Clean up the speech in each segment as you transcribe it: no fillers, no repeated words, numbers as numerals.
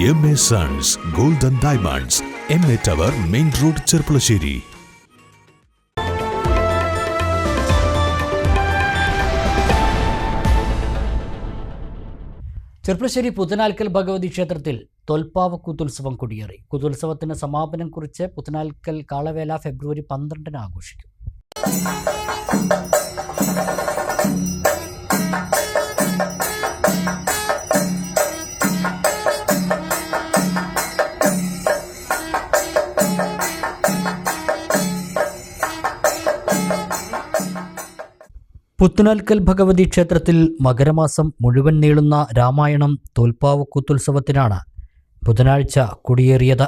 MA Sons Gold and Diamonds, MA Tower, Main Road, Cherpulassery. Cherpulassery Puthanalkkal Bhagavathi ക്ഷേത്രത്തിൽ തോൽപ്പാവ കൂത്തുത്സവം കൊടിയേറി. കൂത്തുത്സവത്തിന് സമാപനം കുറിച്ച് പുത്തനാൽക്കൽ കാളവേല ഫെബ്രുവരി 12 ആഘോഷിക്കും. പുത്തനാൽക്കൽ ഭഗവതി ക്ഷേത്രത്തിൽ മകരമാസം മുഴുവൻ നീളുന്ന രാമായണം തോൽപ്പാവക്കൂത്തുത്സവത്തിനാണ് ബുധനാഴ്ച കൊടിയേറിയത്.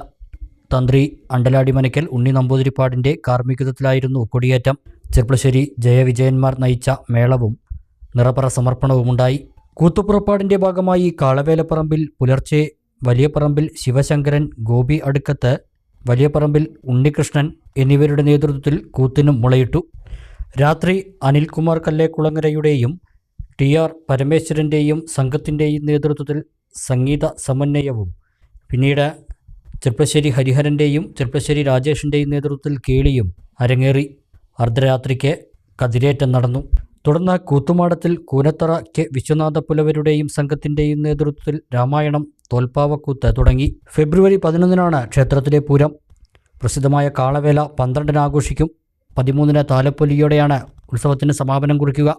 തന്ത്രി അണ്ടലാടി മനക്കൽ ഉണ്ണി നമ്പൂതിരിപ്പാടിൻ്റെ കാർമ്മികത്വത്തിലായിരുന്നു കൊടിയേറ്റം. ചെർപ്പുളശ്ശേരി ജയവിജയന്മാർ നയിച്ച മേളവും നിറപറ സമർപ്പണവുമുണ്ടായി. കൂത്തുപുറപ്പാടിൻ്റെ ഭാഗമായി കാളവേലപ്പറമ്പിൽ പുലർച്ചെ വലിയപറമ്പിൽ ശിവശങ്കരൻ, ഗോപി അടുക്കത്ത്, വലിയപറമ്പിൽ ഉണ്ണികൃഷ്ണൻ എന്നിവരുടെ നേതൃത്വത്തിൽ കൂത്തിനും മുളയിട്ടു. രാത്രി അനിൽകുമാർ കല്ലേക്കുളങ്ങരയുടെയും TR പരമേശ്വരൻ്റെയും സംഘത്തിൻ്റെയും നേതൃത്വത്തിൽ സംഗീത സമന്വയവും പിന്നീട് ചെർപ്പശ്ശേരി ഹരിഹരൻ്റെയും ചെർപ്പശ്ശേരി രാജേഷിൻ്റെയും നേതൃത്വത്തിൽ കേളിയും അരങ്ങേറി. അർദ്ധരാത്രിക്ക് കതിരേറ്റം നടന്നു. തുടർന്ന് കൂത്തുമാടത്തിൽ കൂനത്തറ കെ വിശ്വനാഥ പുലവരുടെയും സംഘത്തിൻ്റെയും നേതൃത്വത്തിൽ രാമായണം തോൽപ്പാവക്കൂത്ത് തുടങ്ങി. ഫെബ്രുവരി 11 ക്ഷേത്രത്തിലെ പൂരം. പ്രസിദ്ധമായ കാളവേല 12 ആഘോഷിക്കും. 13 താലപ്പൊലിയോടെയാണ് ഉത്സവത്തിന് സമാപനം കുറിക്കുക.